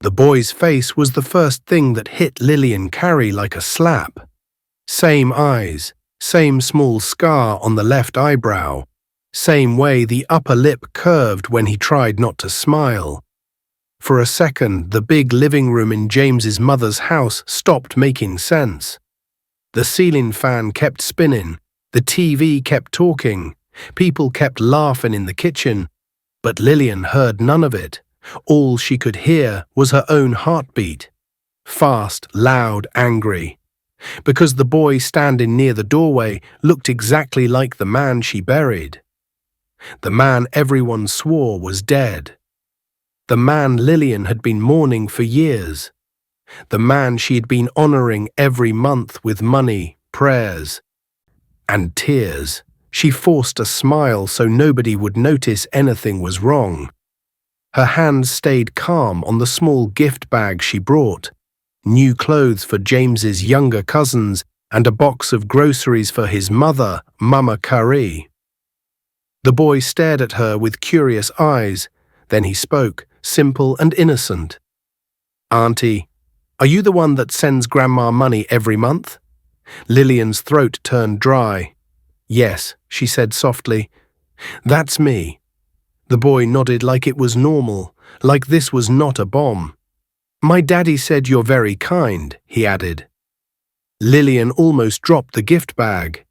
The boy's face was the first thing that hit Lillian Karee like a slap. Same eyes, same small scar on the left eyebrow, same way the upper lip curved when he tried not to smile. For a second, the big living room in James's mother's house stopped making sense. The ceiling fan kept spinning, the TV kept talking, people kept laughing in the kitchen, but Lillian heard none of it. All she could hear was her own heartbeat. Fast, loud, angry. Because the boy standing near the doorway looked exactly like the man she buried. The man everyone swore was dead. The man Lillian had been mourning for years. The man she had been honoring every month with money, prayers, and tears. She forced a smile so nobody would notice anything was wrong. Her hands stayed calm on the small gift bag she brought. New clothes for James's younger cousins and a box of groceries for his mother, Mama Karee. The boy stared at her with curious eyes. Then he spoke, simple and innocent. "Auntie, are you the one that sends Grandma money every month?" Lillian's throat turned dry. "Yes," she said softly. "That's me." The boy nodded like it was normal, like this was not a bomb. "My daddy said you're very kind," he added. Lillian almost dropped the gift bag.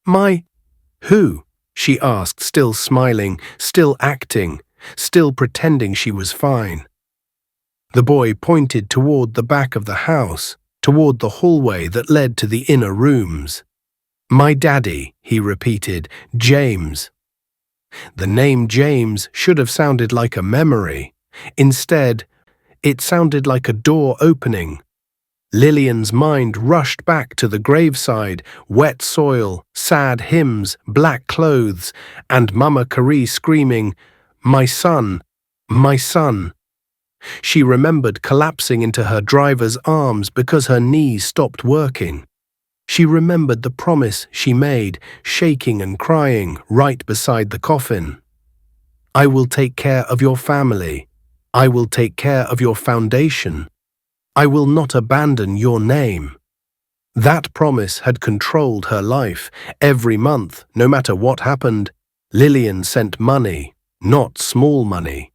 "My who?" she asked, still smiling, still acting, still pretending she was fine. The boy pointed toward the back of the house, toward the hallway that led to the inner rooms. "My daddy," he repeated, "James." The name James should have sounded like a memory. Instead, it sounded like a door opening. Lillian's mind rushed back to the graveside, wet soil, sad hymns, black clothes, and Mama Karee screaming, "My son, my son." She remembered collapsing into her driver's arms because her knees stopped working. She remembered the promise she made, shaking and crying, right beside the coffin. "I will take care of your family. I will take care of your foundation. I will not abandon your name." That promise had controlled her life. Every month, no matter what happened, Lillian sent money, not small money.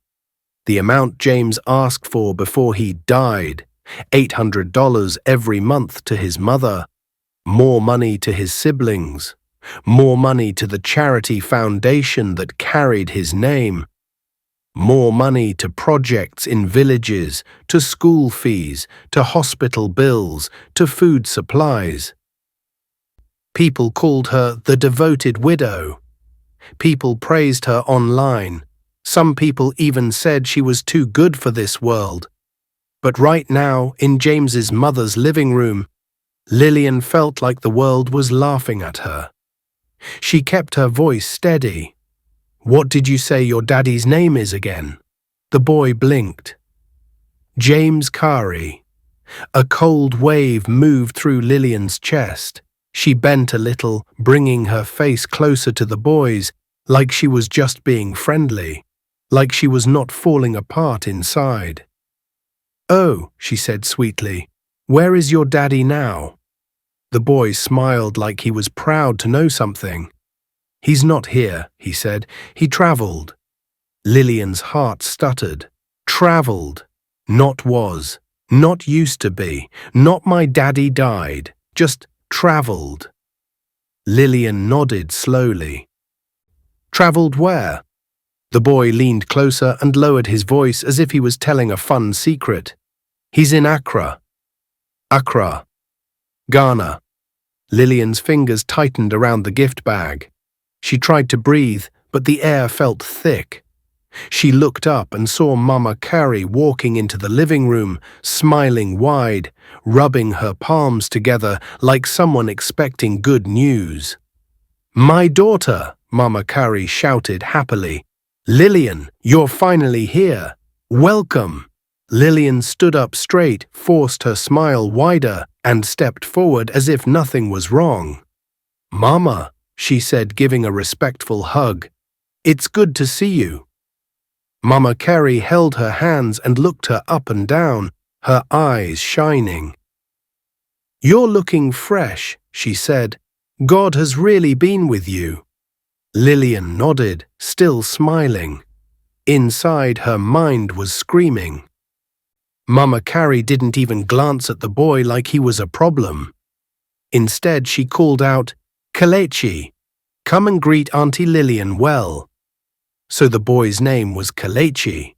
The amount James asked for before he died, $800 every month to his mother, more money to his siblings, more money to the charity foundation that carried his name, more money to projects in villages, to school fees, to hospital bills, to food supplies. People called her the devoted widow. People praised her online. Some people even said she was too good for this world. But right now, in James's mother's living room, Lillian felt like the world was laughing at her. She kept her voice steady. "What did you say your daddy's name is again?" The boy blinked. "James Karee." A cold wave moved through Lillian's chest. She bent a little, bringing her face closer to the boy's, like she was just being friendly, like she was not falling apart inside. "Oh," she said sweetly, "where is your daddy now?" The boy smiled like he was proud to know something. "He's not here," he said. "He traveled." Lillian's heart stuttered. Traveled. Not was. Not used to be. Not my daddy died. Just traveled. Lillian nodded slowly. "Traveled where?" The boy leaned closer and lowered his voice as if he was telling a fun secret. "He's in Accra." "Accra. Ghana." Lillian's fingers tightened around the gift bag. She tried to breathe, but the air felt thick. She looked up and saw Mama Karee walking into the living room, smiling wide, rubbing her palms together like someone expecting good news. "My daughter," Mama Karee shouted happily. "Lillian, you're finally here. Welcome." Lillian stood up straight, forced her smile wider, and stepped forward as if nothing was wrong. "Mama," she said, giving a respectful hug. "It's good to see you." Mama Karee held her hands and looked her up and down, her eyes shining. "You're looking fresh," she said. "God has really been with you." Lillian nodded, still smiling. Inside, her mind was screaming. Mama Karee didn't even glance at the boy like he was a problem. Instead, she called out, "Kelechi, come and greet Auntie Lillian well." So the boy's name was Kelechi.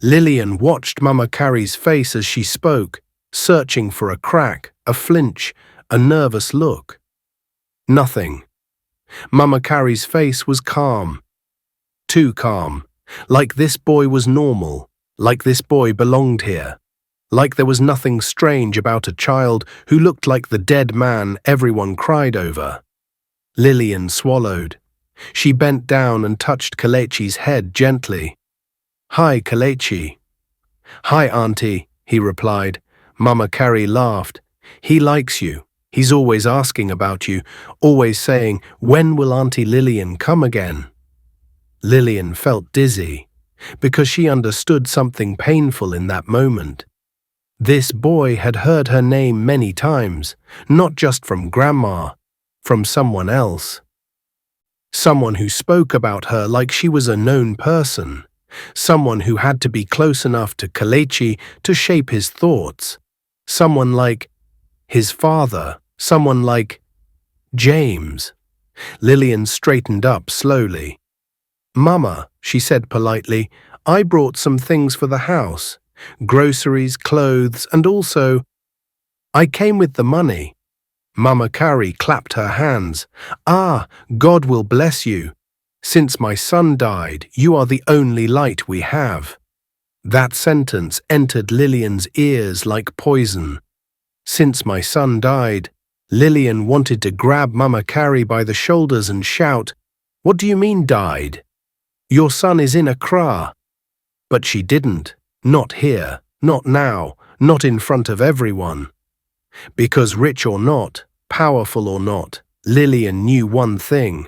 Lillian watched Mama Karee's face as she spoke, searching for a crack, a flinch, a nervous look. Nothing. Mama Karee's face was calm. Too calm. Like this boy was normal. Like this boy belonged here. Like there was nothing strange about a child who looked like the dead man everyone cried over. Lillian swallowed. She bent down and touched Kelechi's head gently. "Hi, Kelechi." "Hi, Auntie," he replied. Mama Karee laughed. "He likes you. He's always asking about you, always saying, 'When will Auntie Lillian come again?'" Lillian felt dizzy, because she understood something painful in that moment. This boy had heard her name many times, not just from Grandma, from someone else. Someone who spoke about her like she was a known person. Someone who had to be close enough to Kelechi to shape his thoughts. Someone like his father. Someone like James. Lillian straightened up slowly. "Mama," she said politely, "I brought some things for the house. Groceries, clothes, and also I came with the money." Mama Karee clapped her hands. "Ah, God will bless you. Since my son died, you are the only light we have." That sentence entered Lillian's ears like poison. Since my son died, Lillian wanted to grab Mama Karee by the shoulders and shout, "What do you mean died? Your son is in Accra." But she didn't. Not here, not now, not in front of everyone. Because rich or not, powerful or not, Lillian knew one thing.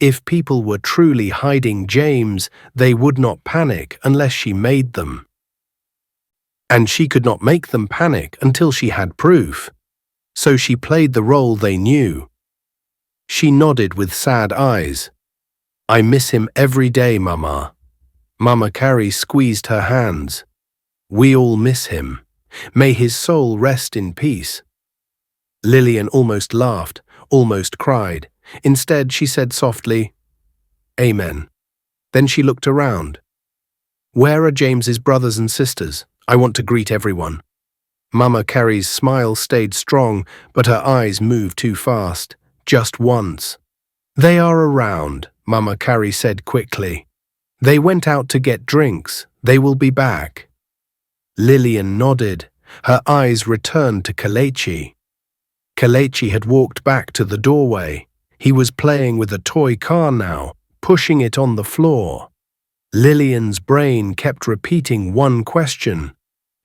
If people were truly hiding James, they would not panic unless she made them. And she could not make them panic until she had proof. So she played the role they knew. She nodded with sad eyes. "I miss him every day, Mama." Mama Karee squeezed her hands. "We all miss him. May his soul rest in peace." Lillian almost laughed, almost cried. Instead, she said softly, "Amen." Then she looked around. "Where are James's brothers and sisters? I want to greet everyone." Mama Karee's smile stayed strong, but her eyes moved too fast, just once. "They are around," Mama Karee said quickly. "They went out to get drinks. They will be back." Lillian nodded. Her eyes returned to Kelechi. Kelechi had walked back to the doorway. He was playing with a toy car now, pushing it on the floor. Lillian's brain kept repeating one question.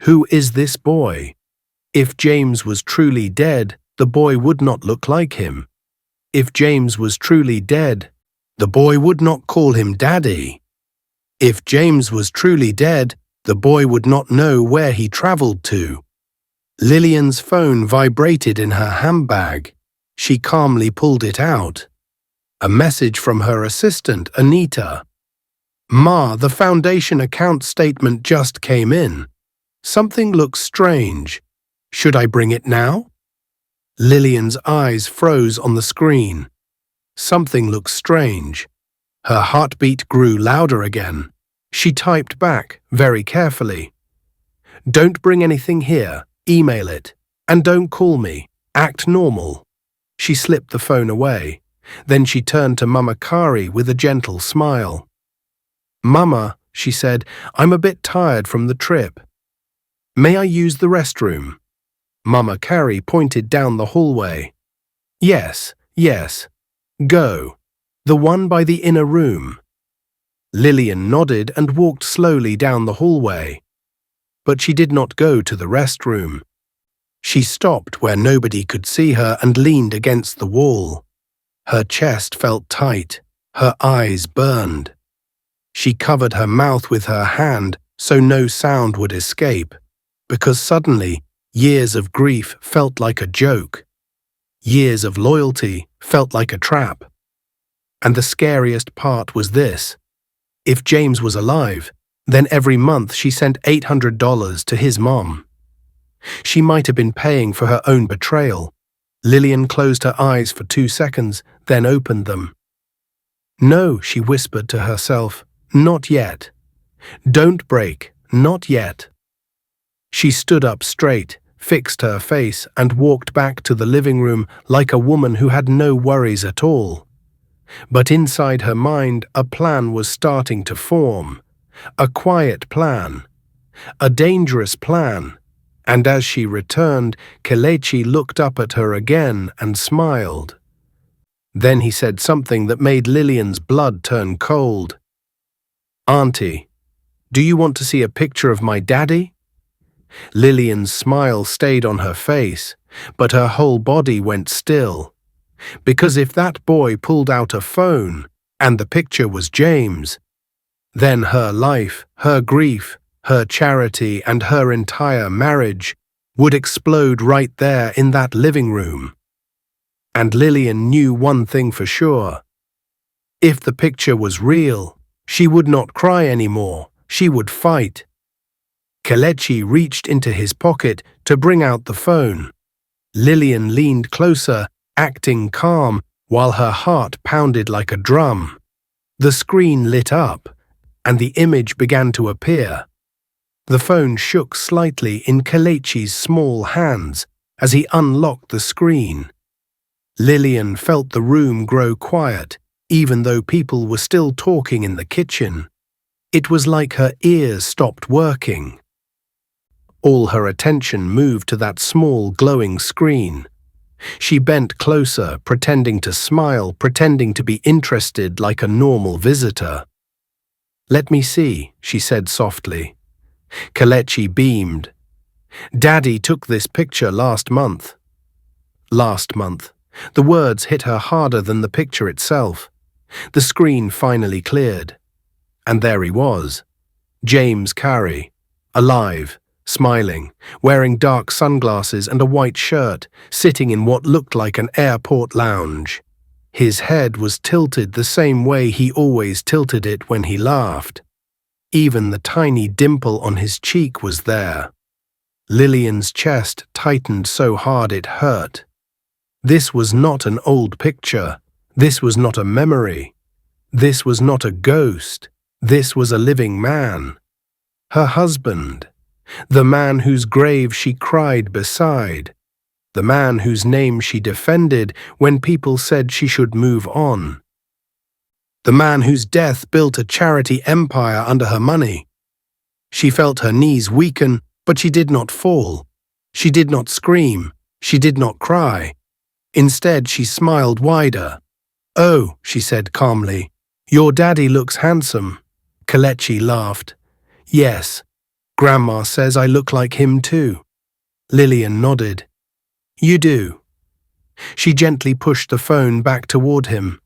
Who is this boy? If James was truly dead, the boy would not look like him. If James was truly dead, the boy would not call him Daddy. If James was truly dead, the boy would not know where he traveled to. Lillian's phone vibrated in her handbag. She calmly pulled it out. A message from her assistant, Anita. "Ma, the foundation account statement just came in. Something looks strange. Should I bring it now?" Lillian's eyes froze on the screen. Something looks strange. Her heartbeat grew louder again. She typed back, very carefully. "Don't bring anything here. Email it. And don't call me. Act normal." She slipped the phone away. Then she turned to Mama Karee with a gentle smile. "Mama," she said, "I'm a bit tired from the trip. May I use the restroom?" Mama Karee pointed down the hallway. "Yes, yes. Go. The one by the inner room." Lillian nodded and walked slowly down the hallway. But she did not go to the restroom. She stopped where nobody could see her and leaned against the wall. Her chest felt tight. Her eyes burned. She covered her mouth with her hand so no sound would escape, because suddenly years of grief felt like a joke. Years of loyalty felt like a trap. And the scariest part was this. If James was alive, then every month she sent $800 to his mom. She might have been paying for her own betrayal. Lillian closed her eyes for 2 seconds, then opened them. No, she whispered to herself, not yet. Don't break, not yet. She stood up straight, fixed her face, and walked back to the living room like a woman who had no worries at all. But inside her mind, a plan was starting to form. A quiet plan. A dangerous plan. And as she returned, Kelechi looked up at her again and smiled. Then he said something that made Lillian's blood turn cold. Auntie, do you want to see a picture of my daddy? Lillian's smile stayed on her face, but her whole body went still. Because if that boy pulled out a phone, and the picture was James, then her life, her grief, her charity, and her entire marriage would explode right there in that living room. And Lillian knew one thing for sure. If the picture was real, she would not cry anymore, she would fight. Kelechi reached into his pocket to bring out the phone. Lillian leaned closer, acting calm, while her heart pounded like a drum. The screen lit up, and the image began to appear. The phone shook slightly in Kelechi's small hands as he unlocked the screen. Lillian felt the room grow quiet, even though people were still talking in the kitchen. It was like her ears stopped working. All her attention moved to that small glowing screen. She bent closer, pretending to smile, pretending to be interested like a normal visitor. Let me see, she said softly. Kelechi beamed. Daddy took this picture last month. Last month. The words hit her harder than the picture itself. The screen finally cleared. And there he was. James Karee, alive, smiling, wearing dark sunglasses and a white shirt, sitting in what looked like an airport lounge. His head was tilted the same way he always tilted it when he laughed. Even the tiny dimple on his cheek was there. Lillian's chest tightened so hard it hurt. This was not an old picture. This was not a memory. This was not a ghost. This was a living man. Her husband. The man whose grave she cried beside. The man whose name she defended when people said she should move on. The man whose death built a charity empire under her money. She felt her knees weaken, but she did not fall. She did not scream. She did not cry. Instead, she smiled wider. Oh, she said calmly, your daddy looks handsome. Kelechi laughed. Yes, Grandma says I look like him too. Lillian nodded. You do. She gently pushed the phone back toward him.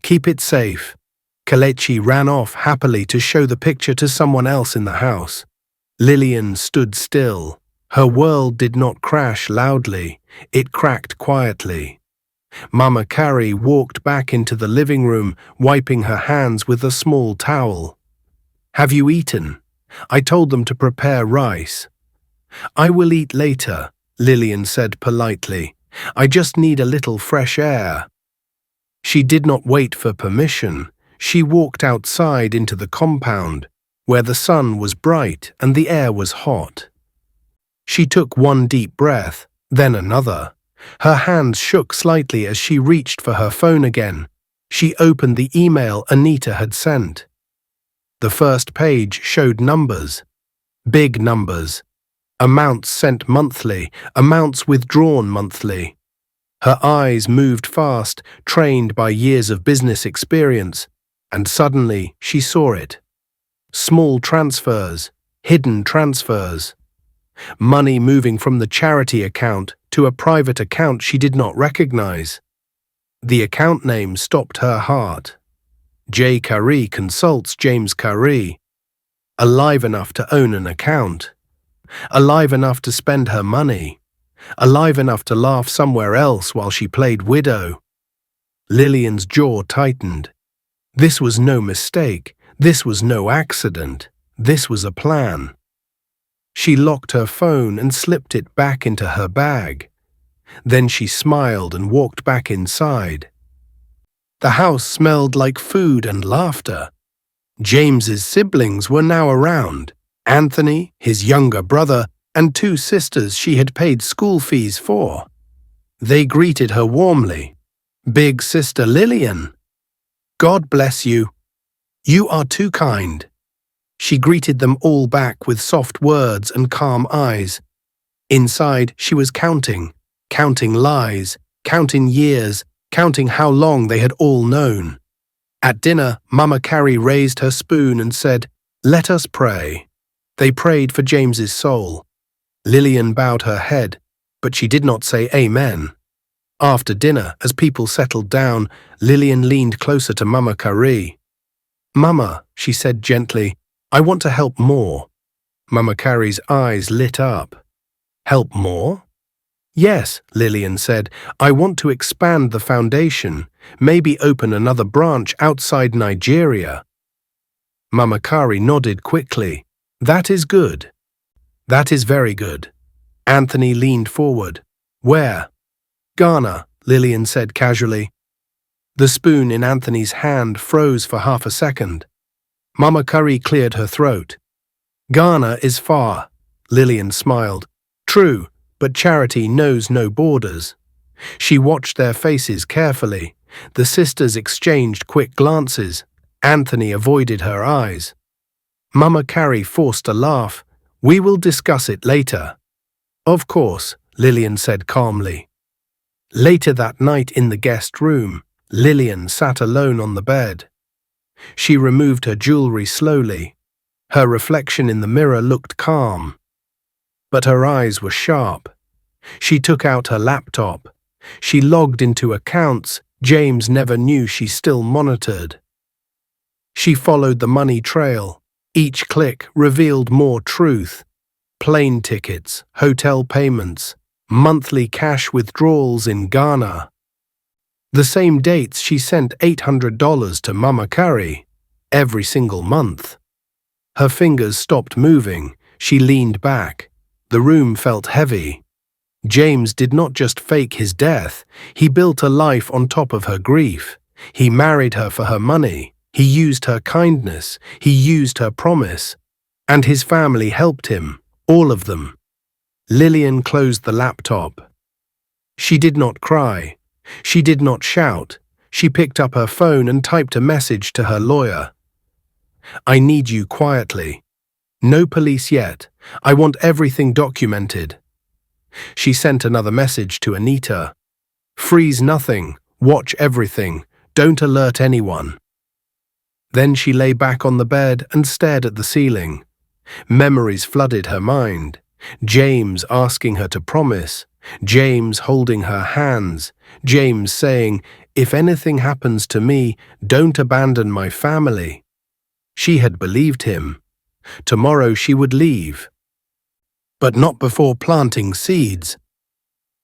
Keep it safe. Kelechi ran off happily to show the picture to someone else in the house. Lillian stood still. Her world did not crash loudly. It cracked quietly. Mama Karee walked back into the living room, wiping her hands with a small towel. Have you eaten? I told them to prepare rice. I will eat later, Lillian said politely. I just need a little fresh air. She did not wait for permission. She walked outside into the compound, where the sun was bright and the air was hot. She took one deep breath, then another. Her hands shook slightly as she reached for her phone again. She opened the email Anita had sent. The first page showed numbers. Big numbers. Amounts sent monthly, amounts withdrawn monthly. Her eyes moved fast, trained by years of business experience, and suddenly she saw it. Small transfers, hidden transfers. Money moving from the charity account to a private account she did not recognize. The account name stopped her heart. J. Karee consults James Karee. Alive enough to own an account. Alive enough to spend her money. Alive enough to laugh somewhere else while she played widow. Lillian's jaw tightened. This was no mistake. This was no accident. This was a plan. She locked her phone and slipped it back into her bag. Then she smiled and walked back inside. The house smelled like food and laughter. James's siblings were now around. Anthony, his younger brother, and 2 sisters she had paid school fees for. They greeted her warmly. "Big sister Lillian, God bless you. You are too kind." She greeted them all back with soft words and calm eyes. Inside, she was counting lies, counting years, counting how long they had all known. At dinner, Mama Karee raised her spoon and said, "Let us pray." They prayed for James's soul. Lillian bowed her head, but she did not say amen. After dinner, as people settled down, Lillian leaned closer to Mama Karee. "Mama," she said gently, "I want to help more." Mama Karee's eyes lit up. "Help more?" "Yes," Lillian said, "I want to expand the foundation, maybe open another branch outside Nigeria." Mama Karee nodded quickly. "That is good. That is very good." Anthony leaned forward. "Where?" "Ghana," Lillian said casually. The spoon in Anthony's hand froze for half a second. Mama Karee cleared her throat. "Ghana is far," Lillian smiled. "True, but charity knows no borders." She watched their faces carefully. The sisters exchanged quick glances. Anthony avoided her eyes. Mama Karee forced a laugh. "We will discuss it later." "Of course," Lillian said calmly. Later that night in the guest room, Lillian sat alone on the bed. She removed her jewelry slowly. Her reflection in the mirror looked calm, but her eyes were sharp. She took out her laptop. She logged into accounts James never knew she still monitored. She followed the money trail. Each click revealed more truth. Plane tickets, hotel payments, monthly cash withdrawals in Ghana. The same dates she sent $800 to Mama Karee, every single month. Her fingers stopped moving. She leaned back. The room felt heavy. James did not just fake his death. He built a life on top of her grief. He married her for her money. He used her kindness. He used her promise. And his family helped him, all of them. Lillian closed the laptop. She did not cry. She did not shout. She picked up her phone and typed a message to her lawyer. "I need you quietly. No police yet. I want everything documented." She sent another message to Anita. "Freeze nothing. Watch everything. Don't alert anyone." Then she lay back on the bed and stared at the ceiling. Memories flooded her mind. James asking her to promise. James holding her hands. James saying, "If anything happens to me, don't abandon my family." She had believed him. Tomorrow she would leave. But not before planting seeds.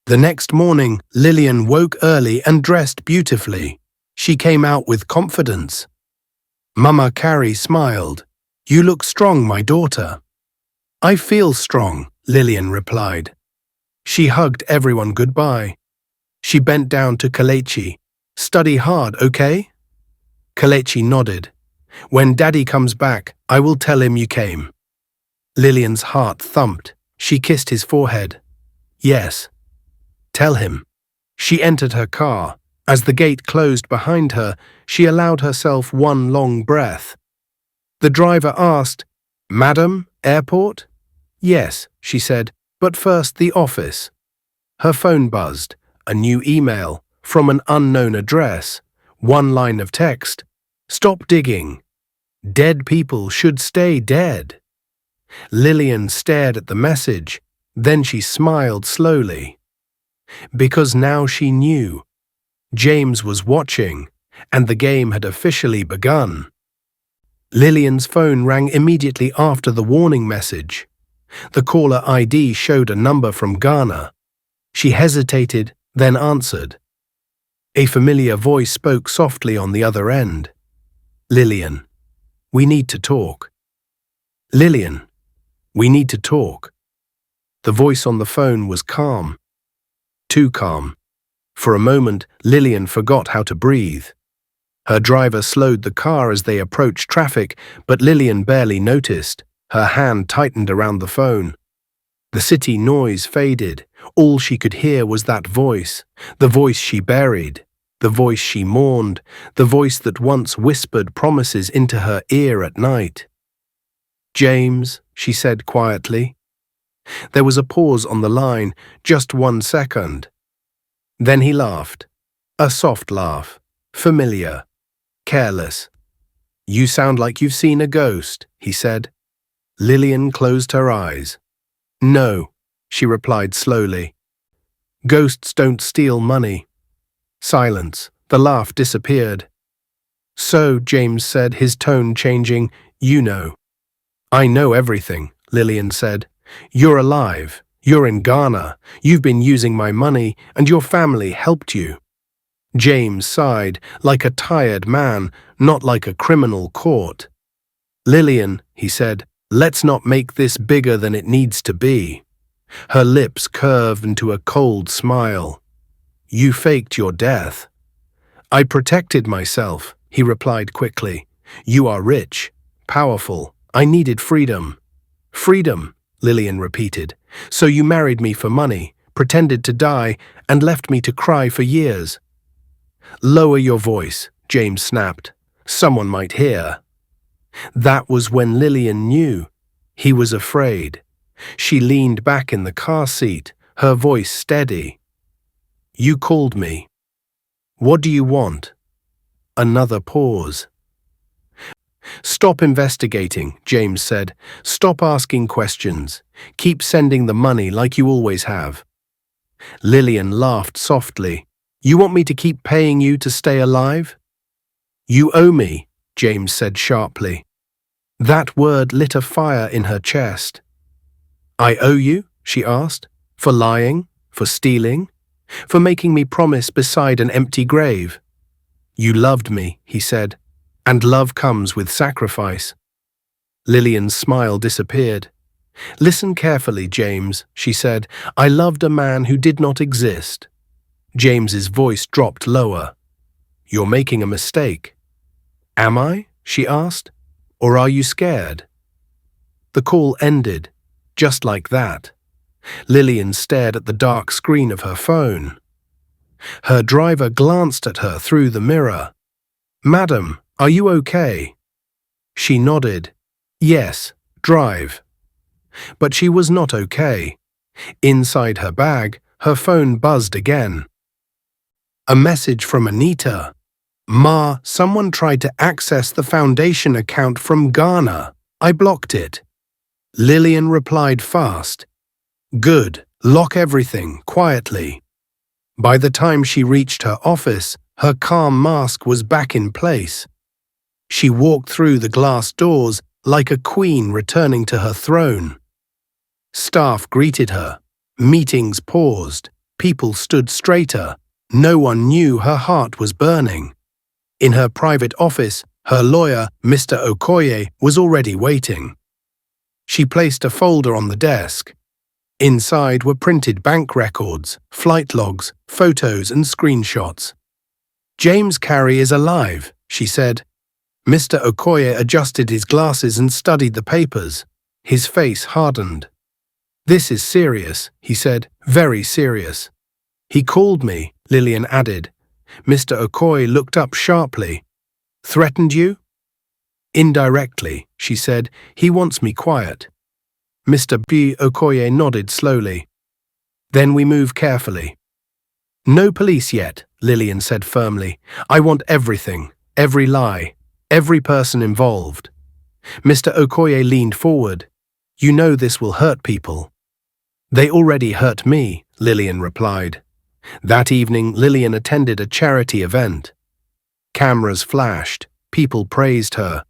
The next morning, Lillian woke early and dressed beautifully. She came out with confidence. Mama Karee smiled. "You look strong, my daughter." "I feel strong," Lillian replied. She hugged everyone goodbye. She bent down to Kelechi. "Study hard, okay?" Kelechi nodded. "When Daddy comes back, I will tell him you came." Lillian's heart thumped. She kissed his forehead. "Yes. Tell him." She entered her car. As the gate closed behind her, she allowed herself one long breath. The driver asked, "Madam, airport?" "Yes," she said, "but first the office." Her phone buzzed. A new email from an unknown address. One line of text. "Stop digging. Dead people should stay dead." Lillian stared at the message. Then she smiled slowly. Because now she knew. James was watching, and the game had officially begun. Lillian's phone rang immediately after the warning message. The caller ID showed a number from Ghana. She hesitated, then answered. A familiar voice spoke softly on the other end. "Lillian, we need to talk." "Lillian, we need to talk." The voice on the phone was calm. Too calm. For a moment, Lillian forgot how to breathe. Her driver slowed the car as they approached traffic, but Lillian barely noticed. Her hand tightened around the phone. The city noise faded. All she could hear was that voice, the voice she buried, the voice she mourned, the voice that once whispered promises into her ear at night. "James," she said quietly. There was a pause on the line, just 1 second. Then he laughed. A soft laugh, familiar, careless. "You sound like you've seen a ghost," he said. Lillian closed her eyes. "No," she replied slowly. "Ghosts don't steal money." Silence. The laugh disappeared. "So," James said, his tone changing, "you know." "I know everything," Lillian said. "You're alive. You're in Ghana. You've been using my money, and your family helped you." James sighed, like a tired man, not like a criminal caught. "Lillian," he said, "let's not make this bigger than it needs to be." Her lips curved into a cold smile. "You faked your death." "I protected myself," he replied quickly. "You are rich, powerful. I needed freedom." "Freedom," Lillian repeated. "So you married me for money, pretended to die, and left me to cry for years." "Lower your voice," James snapped. "Someone might hear." That was when Lillian knew. He was afraid. She leaned back in the car seat, her voice steady. "You called me. What do you want?" Another pause. "Stop investigating," James said. "Stop asking questions. Keep sending the money like you always have." Lillian laughed softly. "You want me to keep paying you to stay alive?" "You owe me," James said sharply. That word lit a fire in her chest. "I owe you?" she asked. "For lying? For stealing? For making me promise beside an empty grave?" "You loved me," he said, "and love comes with sacrifice." Lillian's smile disappeared. "Listen carefully, James," she said. "I loved a man who did not exist." James's voice dropped lower. "You're making a mistake." "Am I?" she asked. "Or are you scared?" The call ended, just like that. Lillian stared at the dark screen of her phone. Her driver glanced at her through the mirror. "Madam, are you okay?" She nodded. "Yes, drive." But she was not okay. Inside her bag, her phone buzzed again. A message from Anita. "Ma, someone tried to access the foundation account from Ghana. I blocked it." Lillian replied fast. "Good, lock everything, quietly." By the time she reached her office, her calm mask was back in place. She walked through the glass doors like a queen returning to her throne. Staff greeted her. Meetings paused. People stood straighter. No one knew her heart was burning. In her private office, her lawyer, Mr. Okoye, was already waiting. She placed a folder on the desk. Inside were printed bank records, flight logs, photos and screenshots. "James Karee is alive," she said. Mr. Okoye adjusted his glasses and studied the papers. His face hardened. "This is serious," he said, "very serious." "He called me," Lillian added. Mr. Okoye looked up sharply. "Threatened you?" "Indirectly," she said. "He wants me quiet." Mr. B. Okoye nodded slowly. "Then we move carefully." "No police yet," Lillian said firmly. "I want everything, every lie, every person involved." Mr. Okoye leaned forward. "You know this will hurt people." "They already hurt me," Lillian replied. That evening, Lillian attended a charity event. Cameras flashed, people praised her.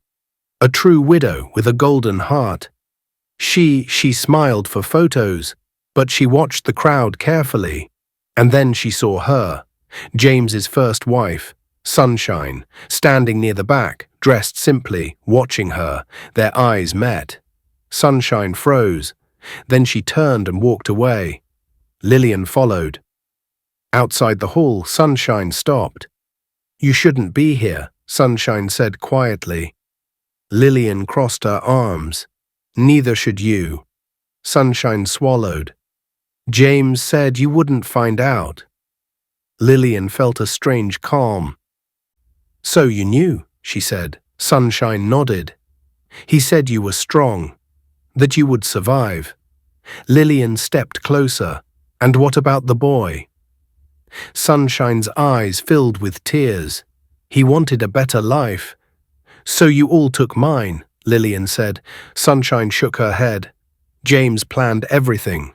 A true widow with a golden heart. She smiled for photos, but she watched the crowd carefully. And then she saw her, James's first wife, Sunshine, standing near the back, dressed simply, watching her. Their eyes met. Sunshine froze. Then she turned and walked away. Lillian followed. Outside the hall, Sunshine stopped. "You shouldn't be here," Sunshine said quietly. Lillian crossed her arms. "Neither should you." Sunshine swallowed. "James said you wouldn't find out." Lillian felt a strange calm. "So you knew," she said. Sunshine nodded. "He said you were strong, that you would survive." Lillian stepped closer. "And what about the boy?" Sunshine's eyes filled with tears. "He wanted a better life." "So you all took mine," Lillian said. Sunshine shook her head. "James planned everything."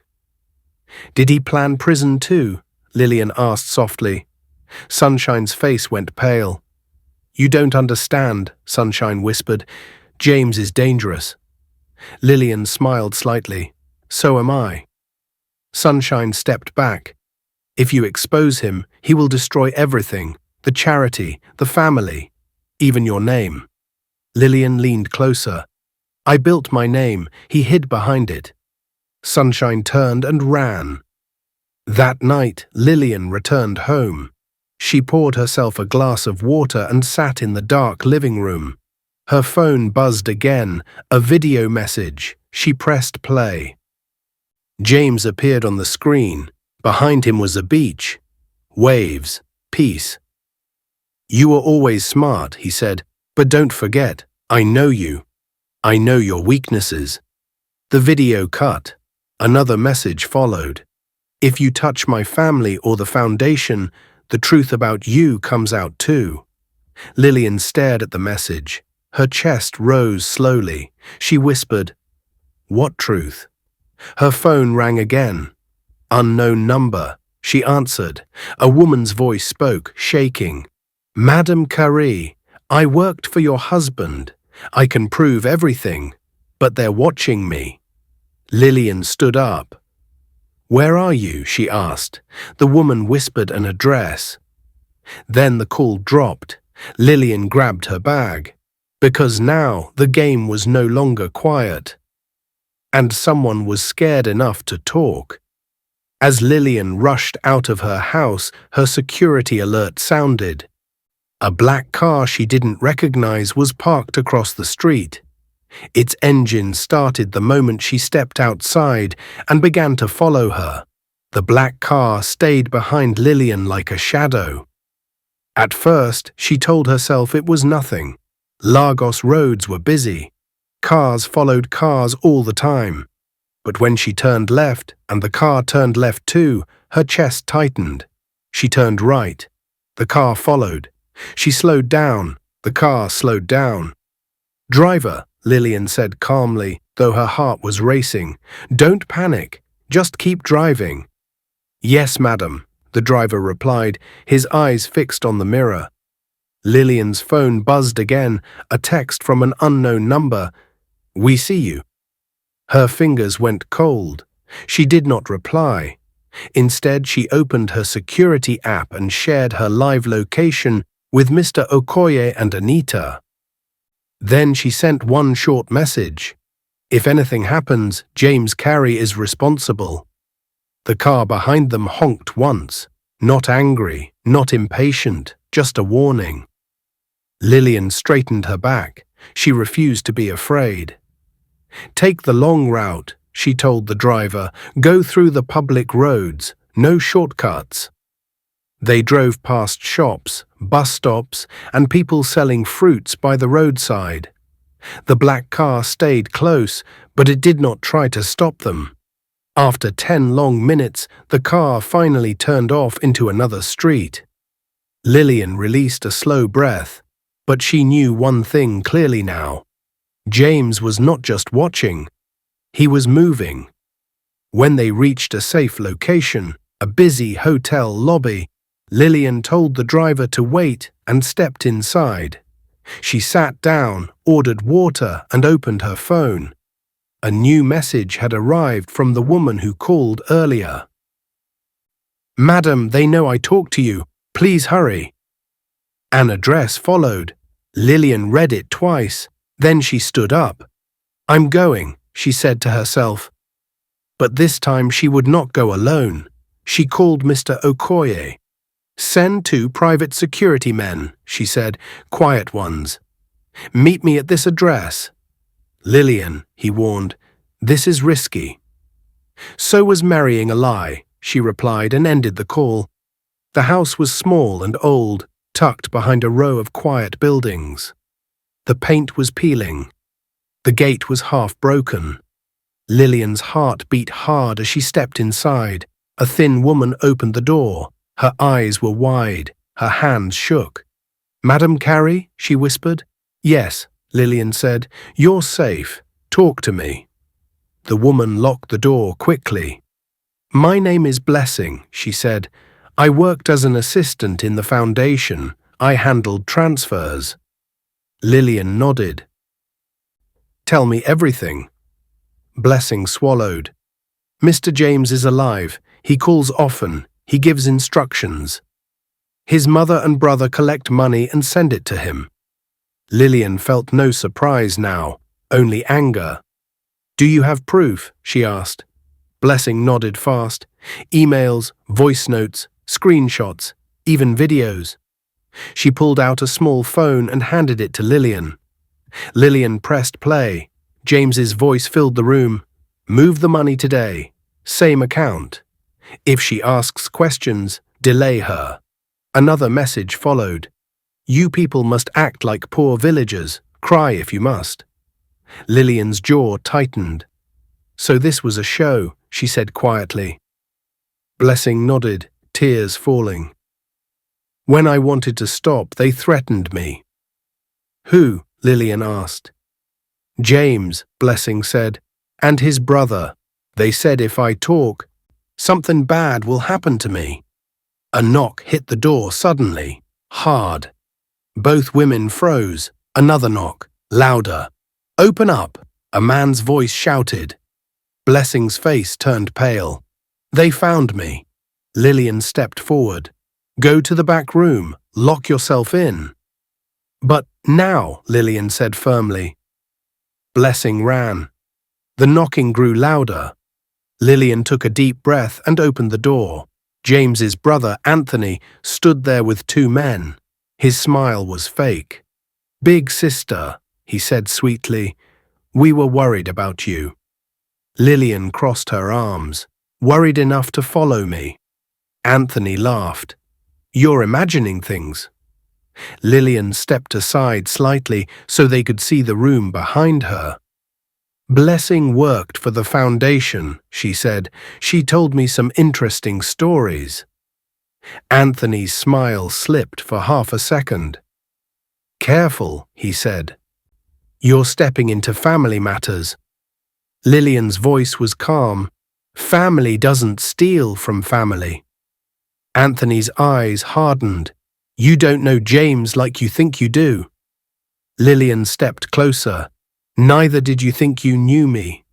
"Did he plan prison too?" Lillian asked softly. Sunshine's face went pale. "You don't understand," Sunshine whispered. "James is dangerous." Lillian smiled slightly. "So am I." Sunshine stepped back. "If you expose him, he will destroy everything, the charity, the family, even your name." Lillian leaned closer. "I built my name, he hid behind it." Sunshine turned and ran. That night, Lillian returned home. She poured herself a glass of water and sat in the dark living room. Her phone buzzed again, a video message. She pressed play. James appeared on the screen. Behind him was a beach. Waves. Peace. "You were always smart," he said, "but don't forget, I know you. I know your weaknesses." The video cut. Another message followed. "If you touch my family or the foundation, the truth about you comes out too." Lillian stared at the message. Her chest rose slowly. She whispered, "What truth?" Her phone rang again. "Unknown number," she answered. A woman's voice spoke, shaking. "Madam Karee, I worked for your husband. I can prove everything, but they're watching me." Lillian stood up. "Where are you?" she asked. The woman whispered an address. Then the call dropped. Lillian grabbed her bag. Because now the game was no longer quiet. And someone was scared enough to talk. As Lillian rushed out of her house, her security alert sounded. A black car she didn't recognize was parked across the street. Its engine started the moment she stepped outside and began to follow her. The black car stayed behind Lillian like a shadow. At first, she told herself it was nothing. Lagos roads were busy. Cars followed cars all the time. But when she turned left, and the car turned left too, her chest tightened. She turned right. The car followed. She slowed down. The car slowed down. "Driver," Lillian said calmly, though her heart was racing, "don't panic. Just keep driving." "Yes, madam," the driver replied, his eyes fixed on the mirror. Lillian's phone buzzed again, a text from an unknown number. "We see you." Her fingers went cold. She did not reply. Instead, she opened her security app and shared her live location with Mr. Okoye and Anita. Then she sent one short message. "If anything happens, James Karee is responsible." The car behind them honked once. Not angry, not impatient, just a warning. Lillian straightened her back. She refused to be afraid. "Take the long route," she told the driver. "Go through the public roads, no shortcuts." They drove past shops, bus stops, and people selling fruits by the roadside. The black car stayed close, but it did not try to stop them. After 10 long minutes, the car finally turned off into another street. Lillian released a slow breath, but she knew one thing clearly now. James was not just watching. He was moving. When they reached a safe location, a busy hotel lobby, Lillian told the driver to wait and stepped inside. She sat down, ordered water, and opened her phone. A new message had arrived from the woman who called earlier. "Madam, they know I talked to you. Please hurry." An address followed. Lillian read it twice. Then she stood up. "I'm going," she said to herself. But this time she would not go alone. She called Mr. Okoye. "Send 2 private security men," she said, "quiet ones. Meet me at this address." "Lillian," he warned, "this is risky." "So was marrying a lie," she replied and ended the call. The house was small and old, tucked behind a row of quiet buildings. The paint was peeling. The gate was half broken. Lillian's heart beat hard as she stepped inside. A thin woman opened the door. Her eyes were wide. Her hands shook. "Madam Karee?" she whispered. "Yes," Lillian said. "You're safe. Talk to me." The woman locked the door quickly. "My name is Blessing," she said. "I worked as an assistant in the foundation. I handled transfers." Lillian nodded. "Tell me everything." Blessing swallowed. "Mr. James is alive. He calls often. He gives instructions. His mother and brother collect money and send it to him." Lillian felt no surprise now, only anger. "Do you have proof?" she asked. Blessing nodded fast. "Emails, voice notes, screenshots, even videos." She pulled out a small phone and handed it to Lillian. Lillian pressed play. James's voice filled the room. "Move the money today. Same account. If she asks questions, delay her." Another message followed. "You people must act like poor villagers. Cry if you must." Lillian's jaw tightened. "So this was a show," she said quietly. Blessing nodded, tears falling. "When I wanted to stop, they threatened me." "Who?" Lillian asked. "James," Blessing said, "and his brother. They said if I talk, something bad will happen to me." A knock hit the door suddenly, hard. Both women froze. Another knock, louder. "Open up," a man's voice shouted. Blessing's face turned pale. "They found me." Lillian stepped forward. "Go to the back room. Lock yourself in." "But now," Lillian said firmly. Blessing ran. The knocking grew louder. Lillian took a deep breath and opened the door. James's brother, Anthony, stood there with 2 men. His smile was fake. "Big sister," he said sweetly, "we were worried about you." Lillian crossed her arms. "Worried enough to follow me." Anthony laughed. "You're imagining things." Lillian stepped aside slightly so they could see the room behind her. "Blessing worked for the foundation," she said. "She told me some interesting stories." Anthony's smile slipped for half a second. "Careful," he said. "You're stepping into family matters." Lillian's voice was calm. "Family doesn't steal from family." Anthony's eyes hardened. "You don't know James like you think you do." Lillian stepped closer. "Neither did you think you knew me."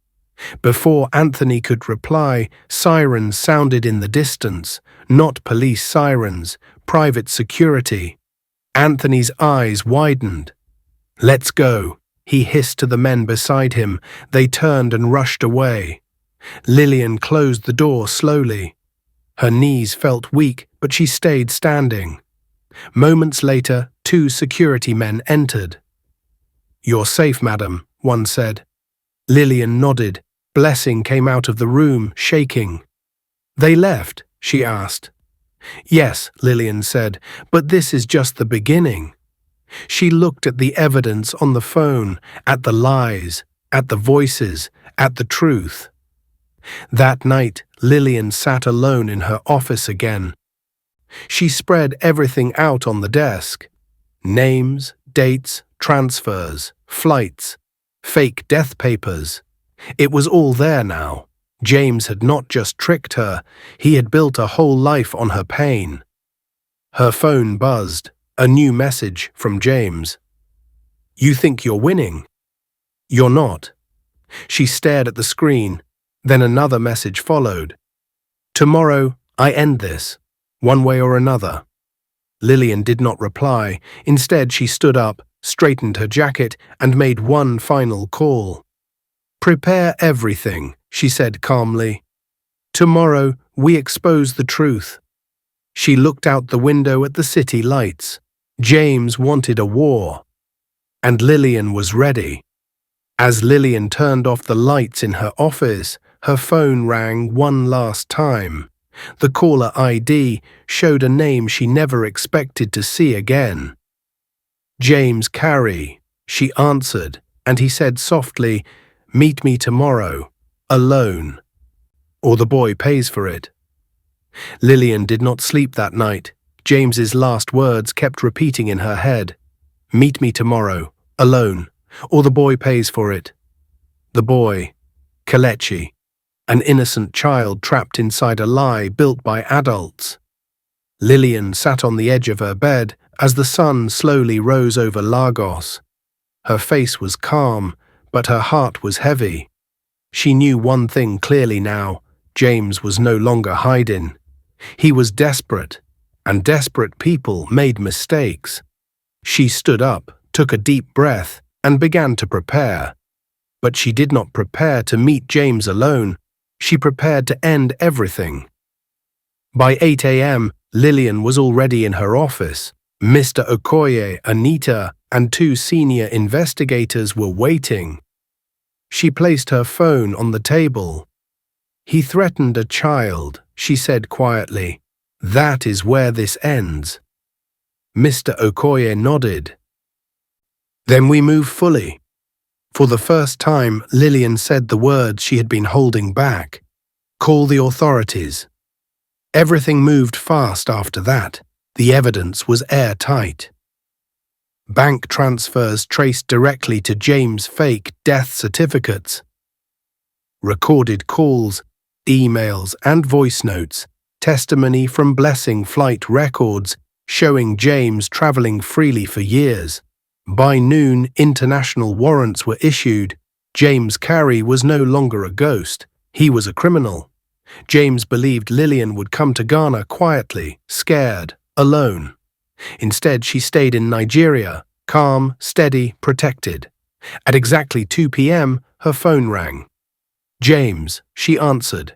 Before Anthony could reply, sirens sounded in the distance, not police sirens, private security. Anthony's eyes widened. "Let's go," he hissed to the men beside him. They turned and rushed away. Lillian closed the door slowly. Her knees felt weak, but she stayed standing. Moments later, 2 security men entered. "You're safe, madam," one said. Lillian nodded. Blessing came out of the room, shaking. "They left?" she asked. "Yes," Lillian said, "but this is just the beginning." She looked at the evidence on the phone, at the lies, at the voices, at the truth. That night, Lillian sat alone in her office again. She spread everything out on the desk. Names, dates, transfers, flights, fake death papers. It was all there now. James had not just tricked her, he had built a whole life on her pain. Her phone buzzed. A new message from James. You think you're winning. You're not. She stared at the screen. Then another message followed. Tomorrow, I end this, one way or another. Lillian did not reply. Instead, she stood up, straightened her jacket, and made one final call. Prepare everything, she said calmly. Tomorrow, we expose the truth. She looked out the window at the city lights. James wanted a war. And Lillian was ready. As Lillian turned off the lights in her office, her phone rang one last time. The caller ID showed a name she never expected to see again. James Karee, she answered, and he said softly, Meet me tomorrow, alone, or the boy pays for it. Lillian did not sleep that night. James's last words kept repeating in her head. Meet me tomorrow, alone, or the boy pays for it. The boy, Kelechi, an innocent child trapped inside a lie built by adults. Lillian sat on the edge of her bed as the sun slowly rose over Lagos. Her face was calm, but her heart was heavy. She knew one thing clearly now. James was no longer hiding. He was desperate, and desperate people made mistakes. She stood up, took a deep breath, and began to prepare. But she did not prepare to meet James alone. She prepared to end everything. By 8 a.m., Lillian was already in her office. Mr. Okoye, Anita, and two senior investigators were waiting. She placed her phone on the table. He threatened a child, she said quietly. That is where this ends. Mr. Okoye nodded. Then we move fully. For the first time, Lillian said the words she had been holding back. Call the authorities. Everything moved fast after that. The evidence was airtight. Bank transfers traced directly to James' fake death certificates. Recorded calls, emails, and voice notes, testimony from Blessing flight records showing James traveling freely for years. By noon, international warrants were issued. James Karee was no longer a ghost. He was a criminal. James believed Lillian would come to Ghana quietly, scared, alone. Instead, she stayed in Nigeria, calm, steady, protected. At exactly 2 p.m., her phone rang. James, she answered.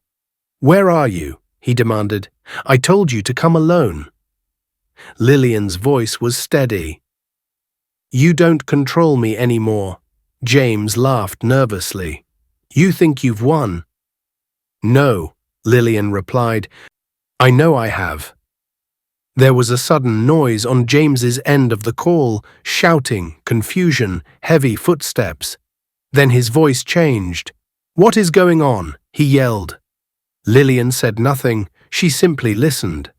Where are you? He demanded. I told you to come alone. Lillian's voice was steady. You don't control me anymore. James laughed nervously. You think you've won? No, Lillian replied. I know I have. There was a sudden noise on James's end of the call, shouting, confusion, heavy footsteps. Then his voice changed. What is going on? He yelled. Lillian said nothing. She simply listened.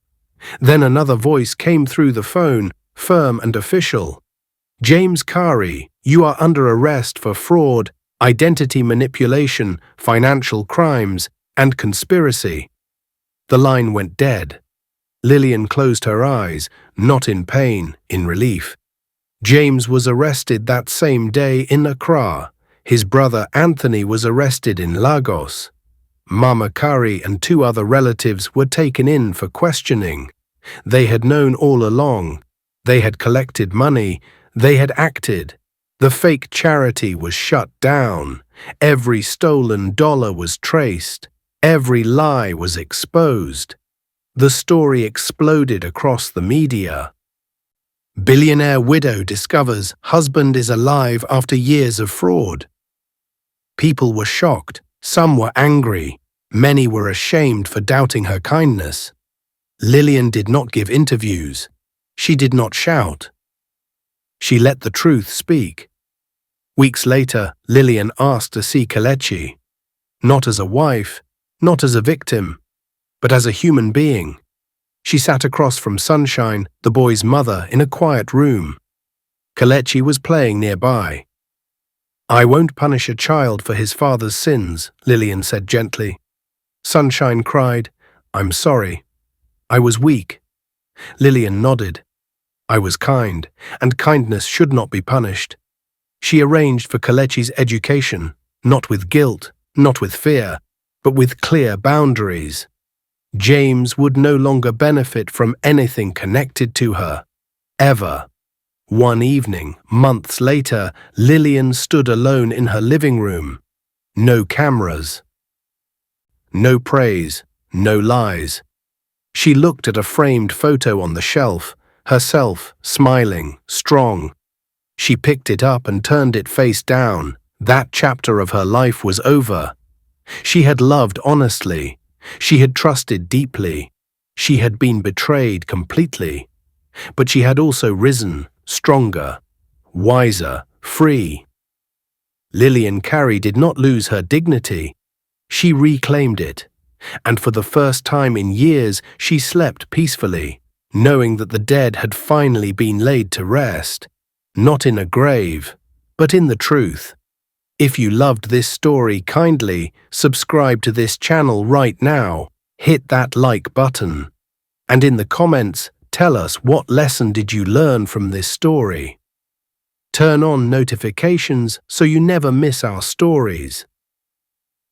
Then another voice came through the phone, firm and official. James Karee, you are under arrest for fraud, identity manipulation, financial crimes, and conspiracy. The line went dead. Lillian closed her eyes, not in pain, in relief. James was arrested that same day in Accra. His brother Anthony was arrested in Lagos. Mama Karee and 2 other relatives were taken in for questioning. They had known all along. They had collected money. They had acted. The fake charity was shut down. Every stolen dollar was traced. Every lie was exposed. The story exploded across the media. Billionaire widow discovers husband is alive after years of fraud. People were shocked. Some were angry. Many were ashamed for doubting her kindness. Lillian did not give interviews. She did not shout. She let the truth speak. Weeks later, Lillian asked to see Kelechi. Not as a wife, not as a victim, but as a human being. She sat across from Sunshine, the boy's mother, in a quiet room. Kelechi was playing nearby. I won't punish a child for his father's sins, Lillian said gently. Sunshine cried, I'm sorry. I was weak. Lillian nodded. I was kind, and kindness should not be punished. She arranged for Kelechi's education, not with guilt, not with fear, but with clear boundaries. James would no longer benefit from anything connected to her, ever. One evening, months later, Lillian stood alone in her living room. No cameras. No praise, no lies. She looked at a framed photo on the shelf, herself, smiling, strong. She picked it up and turned it face down. That chapter of her life was over. She had loved honestly. She had trusted deeply. She had been betrayed completely. But she had also risen, stronger, wiser, free. Lillian Karee did not lose her dignity. She reclaimed it. And for the first time in years, she slept peacefully, knowing that the dead had finally been laid to rest. Not in a grave, but in the truth. If you loved this story, kindly subscribe to this channel right now. Hit that like button. And in the comments, tell us what lesson did you learn from this story. Turn on notifications so you never miss our stories.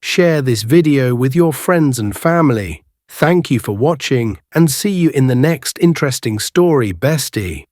Share this video with your friends and family. Thank you for watching and see you in the next interesting story, bestie.